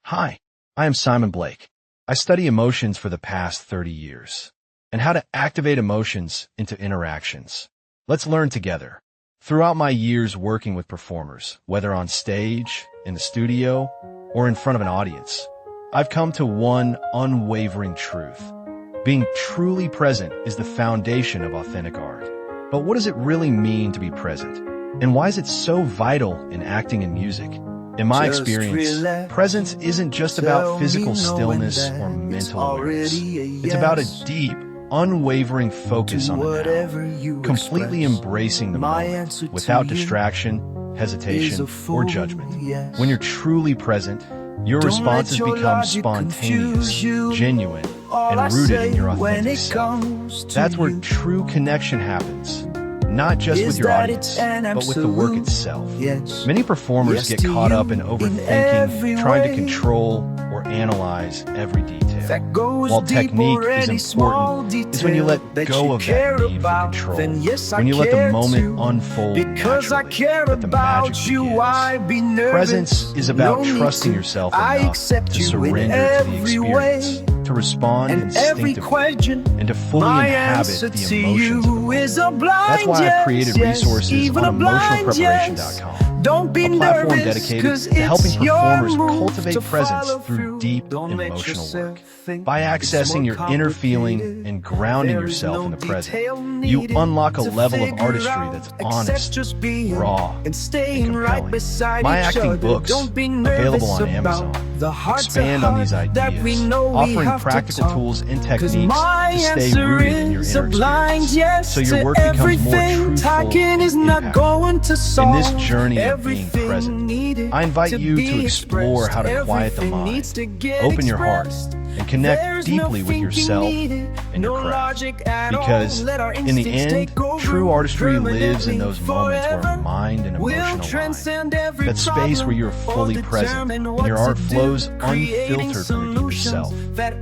Hi, I am Simon Blake. I study emotions for the past 30 years and how to activate emotions into interactions. Let's learn together. Throughout my years working with performers, whether on stage, in the studio, or in front of an audience, I've come to one unwavering truth. Being truly present is the foundation of authentic art. But what does it really mean to be present? And why is it so vital in acting and music? In my experience, presence isn't just about physical stillness or mental awareness. It's about a deep, unwavering focus on the now, completely embracing the moment without distraction, hesitation, or judgment. When you're truly present, your responses become spontaneous, genuine, and rooted in your authentic self. That's where true connection happens. Not just with your audience, but with the work itself. Many performers get caught up in overthinking, trying to control or analyze every detail. While technique is important, it's when you let go of that need for control. When you let the moment unfold naturally, let the magic begins. Presence is about trusting yourself enough to surrender to the experience, to respond instinctively, and to fully inhabit the emotions of the moment. That's why I've created resources on emotionalpreparation.com, a platform dedicated to helping performers cultivate presence through deep emotional work. By accessing your inner feeling and grounding yourself in the present, you unlock a level of artistry that's honest, raw, and compelling. My acting books, available on Amazon, expand on these ideas, offering practical tools and techniques to stay rooted in your inner experience, so your work becomes more truthful and impactful. In this journey of being present, I invite you to explore how to quiet the mind, open your heart, and connect deeply with yourself and your craft. Because in the end, true artistry lives in those moments where mind and emotion align. That space where you're fully present and your art flows unfiltered from your deeper self.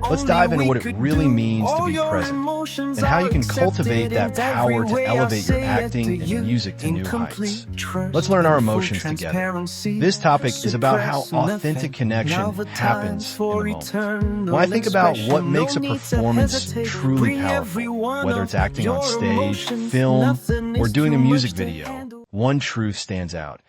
Let's dive into what it really means to be present and how you can cultivate that power to elevate your acting and music to new heights. Let's learn our emotions together. This topic is about how authentic connection happens in the moment. When I think about what makes a performance truly powerful, whether it's acting on stage, film, or doing a music video, one truth stands out.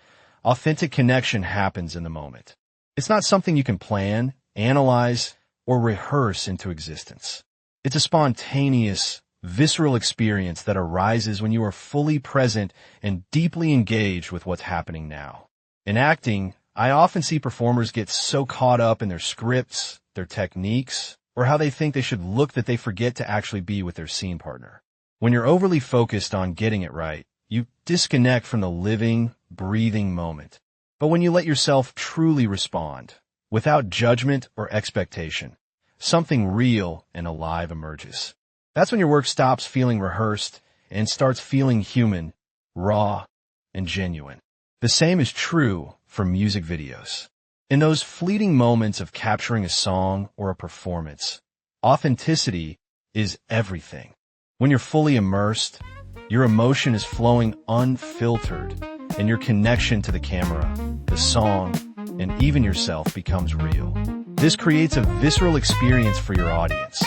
Authentic connection happens in the moment. It's not something you can plan, analyze, or rehearse into existence. It's a spontaneous, visceral experience that arises when you are fully present and deeply engaged with what's happening now. In acting, I often see performers get so caught up in their scripts, their techniques, or how they think they should look that they forget to actually be with their scene partner. When you're overly focused on getting it right, you disconnect from the living, breathing moment. But when you let yourself truly respond, without judgment or expectation, something real and alive emerges. That's when your work stops feeling rehearsed and starts feeling human, raw, and genuine. The same is true for music videos. In those fleeting moments of capturing a song or a performance, authenticity is everything. When you're fully immersed, your emotion is flowing unfiltered, and your connection to the camera, the song, and even yourself becomes real. This creates a visceral experience for your audience,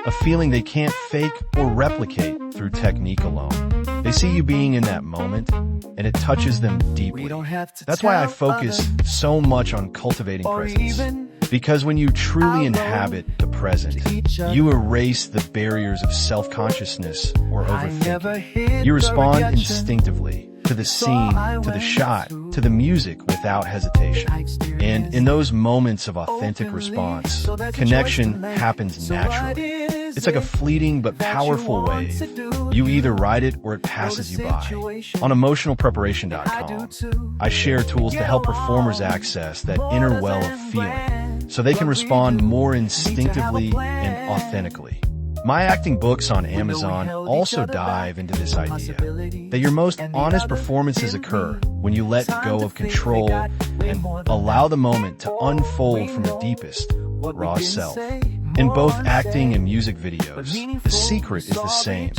a feeling they can't fake or replicate through technique alone. They see you being in that moment, and it touches them deeply. That's why I focus so much on cultivating presence. Because when you truly inhabit the present, you erase the barriers of self-consciousness or overthinking. You respond instinctively to the scene, to the shot, to the music without hesitation. And in those moments of authentic response, connection happens naturally. It's like a fleeting but powerful wave. You either ride it or it passes you by. On emotionalpreparation.com, I share tools to help performers access that inner well of feeling so they can respond more instinctively and authentically. My acting books on Amazon also dive into this idea that your most honest performances occur when you let go of control and allow the moment to unfold from your deepest, raw self. In both acting and music videos, the secret is the same.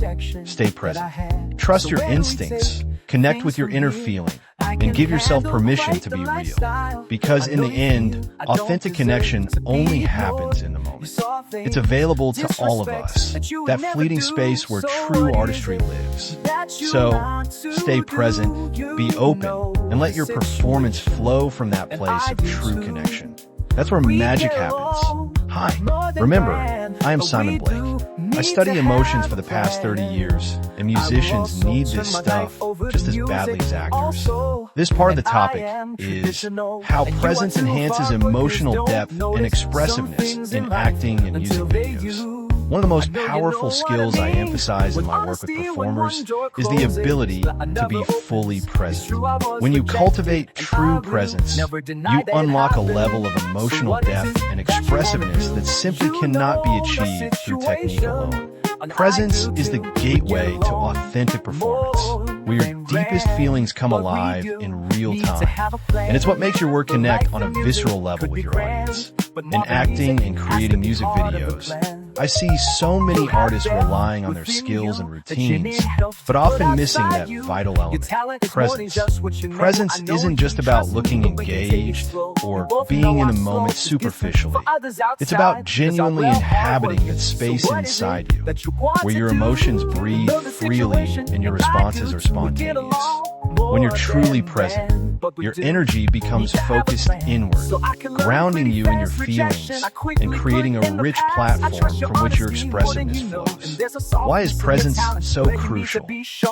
Stay present. Trust your instincts. Connect with your inner feeling. and give yourself permission to be real. Because in the end, authentic connection only happens in the moment. It's available to all of us, that fleeting space where true artistry lives. So, stay present, be open, and let your performance flow from that place of true connection. That's where magic happens. Hi, remember, I am Simon Blake. I study emotions for the past 30 years, and musicians need this stuff just as badly as actors. This part of the topic is how presence enhances emotional depth and expressiveness in acting and music videos. One of the most powerful skills I emphasize in my work with performers is the ability to be fully present. When you cultivate true presence, you unlock a level of emotional depth and expressiveness that simply cannot be achieved through technique alone. Presence is the gateway to authentic performance, where your deepest feelings come alive in real time. And it's what makes your work connect on a visceral level with your audience. In acting and creating music videos, I see so many artists relying on their skills and routines, but often missing that vital element, presence. Presence isn't just about looking engaged or being in the moment superficially. It's about genuinely inhabiting that space inside you, where your emotions breathe freely and your responses are spontaneous. When you're truly present, your energy becomes focused inward, grounding you in your feelings and creating a rich platform from which your expressiveness flows. Why is presence so crucial?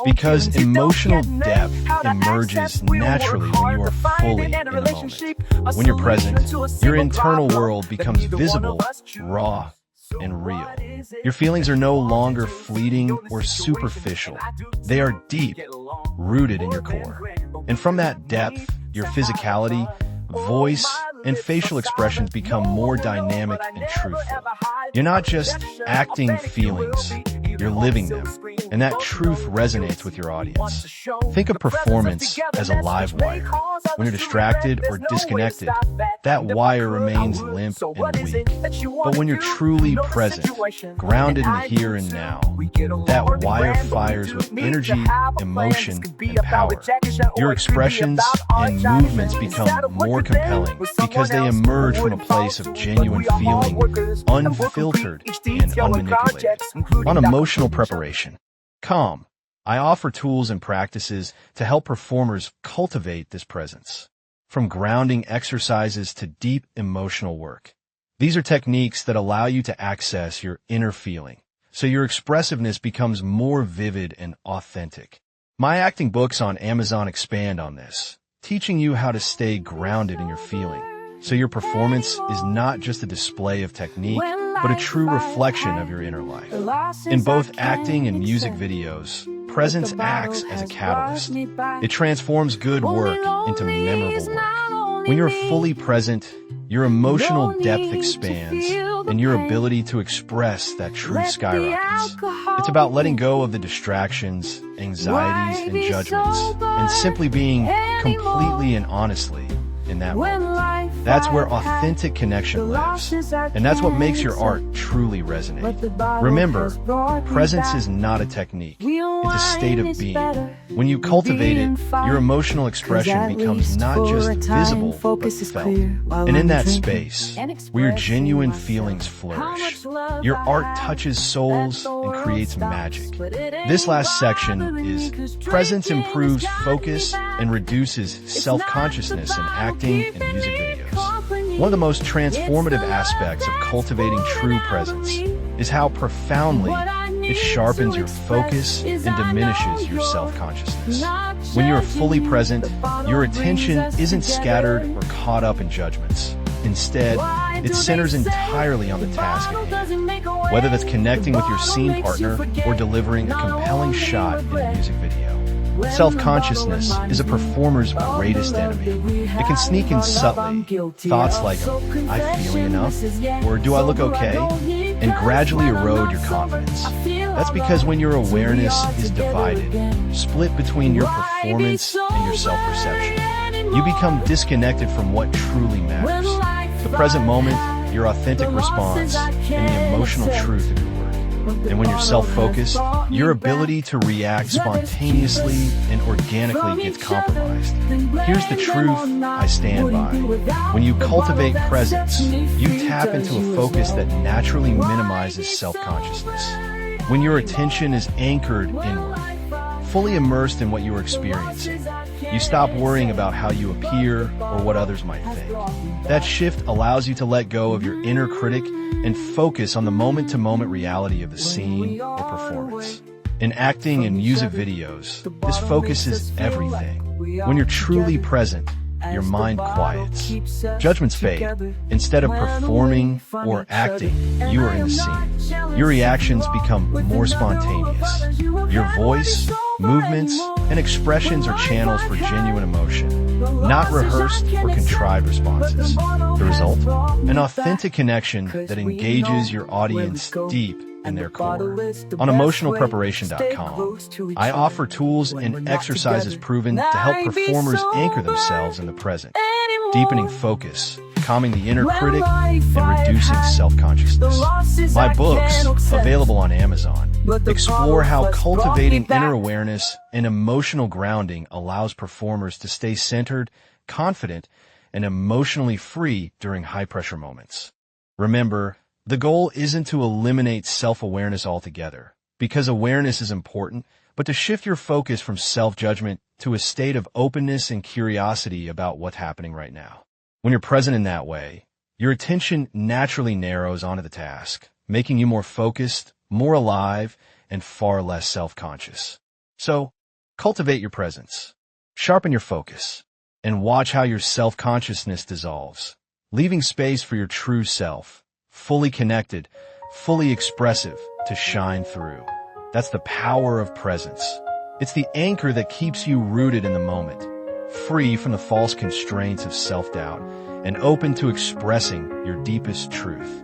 Because emotional depth emerges naturally when you are fully in the moment. When you're present, your internal world becomes visible, raw, and real. Your feelings are no longer fleeting or superficial. They are deep, rooted in your core. And from that depth, your physicality, voice, and facial expressions become more dynamic and truthful. You're not just acting feelings, you're living them. And that truth resonates with your audience. Think of performance as a live wire. When you're distracted or disconnected, that wire remains limp and weak. But when you're truly present, grounded in the here and now, that wire fires with energy, emotion, and power. Your expressions and movements become more compelling because they emerge from a place of genuine feeling, unfiltered and unmanipulated. On emotional preparation, calm. I offer tools and practices to help performers cultivate this presence. From grounding exercises to deep emotional work. These are techniques that allow you to access your inner feeling, so your expressiveness becomes more vivid and authentic. My acting books on Amazon expand on this, teaching you how to stay grounded in your feeling, so your performance is not just a display of technique, but a true reflection of your inner life. In both acting and music videos, presence acts as a catalyst. It transforms good work into memorable work. When you're fully present, your emotional depth expands, and your ability to express that truth skyrockets. It's about letting go of the distractions, anxieties, and judgments, and simply being completely and honestly in that moment. That's where authentic connection lives, and that's what makes your art truly resonate. Remember, presence is not a technique, it's a state of being. When you cultivate it, your emotional expression becomes not just visible, but felt. And in that space, where your genuine feelings flourish, your art touches souls and creates magic. This last section is presence improves focus and reduces self-consciousness in acting and music videos. One of the most transformative aspects of cultivating true presence is how profoundly it sharpens your focus and diminishes your self-consciousness. When you are fully present, your attention isn't scattered or caught up in judgments. Instead, it centers entirely on the task at hand, whether that's connecting with your scene partner or delivering a compelling shot in a music video. Self-consciousness is a performer's greatest enemy. It can sneak in subtly, thoughts like, am I feeling enough? Or do I look okay? And gradually erode your confidence. That's because when your awareness is divided, split between your performance and your self-perception, you become disconnected from what truly matters. The present moment, your authentic response, and the emotional truth of your work. And when you're self-focused, your ability to react spontaneously and organically gets compromised. Here's the truth I stand by. When you cultivate presence, you tap into a focus that naturally minimizes self-consciousness. When your attention is anchored inward, fully immersed in what you are experiencing, you stop worrying about how you appear or what others might think. That shift allows you to let go of your inner critic and focus on the moment-to-moment reality of the scene or performance. In acting and music videos, this focus is everything. When you're truly present, your mind quiets. Judgments fade. Instead of performing or acting, you are in the scene. Your reactions become more spontaneous. Your voice, movements, and expressions are channels for genuine emotion, not rehearsed or contrived responses. The result? An authentic connection that engages your audience deep in their core. On emotionalpreparation.com, I offer tools and exercises proven to help performers anchor themselves in the present, deepening focus, calming the inner critic, and reducing self-consciousness. My books, available on Amazon, explore how cultivating inner awareness and emotional grounding allows performers to stay centered, confident, and emotionally free during high-pressure moments. Remember, the goal isn't to eliminate self-awareness altogether, because awareness is important, but to shift your focus from self-judgment to a state of openness and curiosity about what's happening right now. When you're present in that way, your attention naturally narrows onto the task, making you more focused, more alive, and far less self-conscious. So, cultivate your presence, sharpen your focus, and watch how your self-consciousness dissolves, leaving space for your true self, fully connected, fully expressive, to shine through. That's the power of presence. It's the anchor that keeps you rooted in the moment, free from the false constraints of self-doubt, and open to expressing your deepest truth.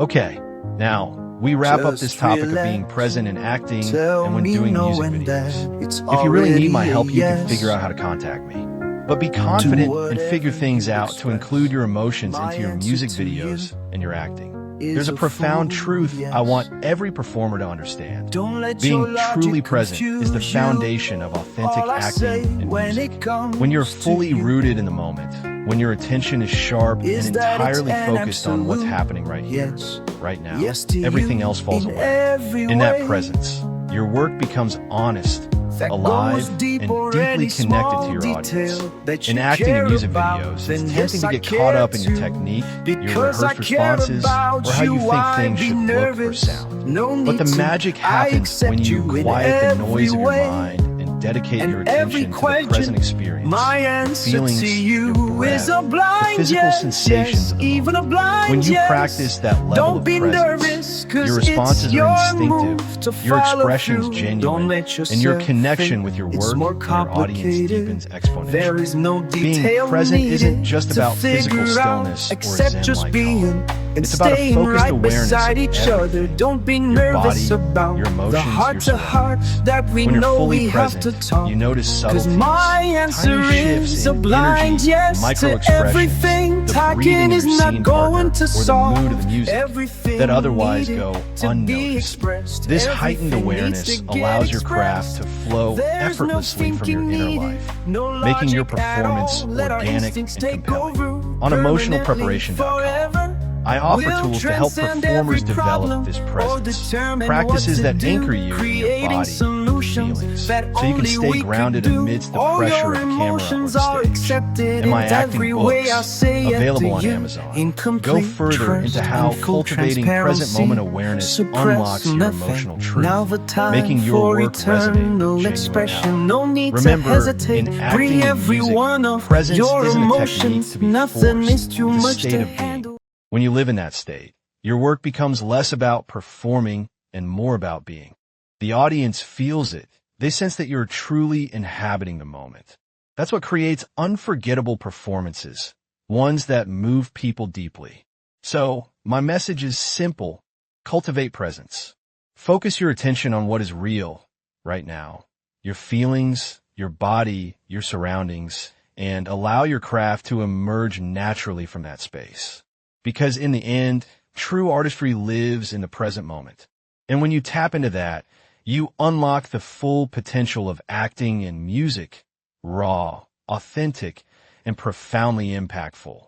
Okay, now, we wrap up this topic of being present in acting and when doing music videos. If you really need my help, you can figure out how to contact me. But be confident and figure things out to include your emotions into your music videos and your acting. There's a profound truth I want every performer to understand. Being truly present is the foundation of authentic acting and music. When you're fully rooted in the moment, when your attention is sharp and entirely focused on what's happening right here, right now, everything else falls away. In that presence, your work becomes honest, alive, and deeply connected to your audience. In acting and music videos, it's tempting to get caught up in your technique, your rehearsed responses, or how you think things should look or sound. But the magic happens when you quiet the noise of your mind and dedicate your attention to the present experience, the feelings, your breath, the physical sensations of the moment. When you practice that level of presence, your responses are instinctive, your expressions genuine, and your connection with your work and your audience deepens exponentially. Being present isn't just about physical stillness or a zen-like calm. It's about a focused awareness of everything. Your body, your emotions, your surroundings. When you're fully present, you notice subtleties, tiny shifts in energy, micro-expressions, the breathing of your scene partner, or the mood of the music that otherwise go unnoticed. This heightened awareness allows your craft to flow effortlessly from your inner life, making your performance organic and compelling. On emotionalpreparation.com, I offer tools to help performers develop this presence, practices that anchor you in your body and feelings, so you can stay grounded amidst the pressure of camera or the stage. And my acting books, available on Amazon, go further into how cultivating present moment awareness unlocks your emotional truth, making your work resonate genuinely. Remember, in acting and music, presence isn't a technique to be forced, it's a state of being. When you live in that state, your work becomes less about performing and more about being. The audience feels it. They sense that you're truly inhabiting the moment. That's what creates unforgettable performances, ones that move people deeply. So, my message is simple. Cultivate presence. Focus your attention on what is real right now, your feelings, your body, your surroundings, and allow your craft to emerge naturally from that space. Because in the end, true artistry lives in the present moment. And when you tap into that, you unlock the full potential of acting and music, raw, authentic, and profoundly impactful.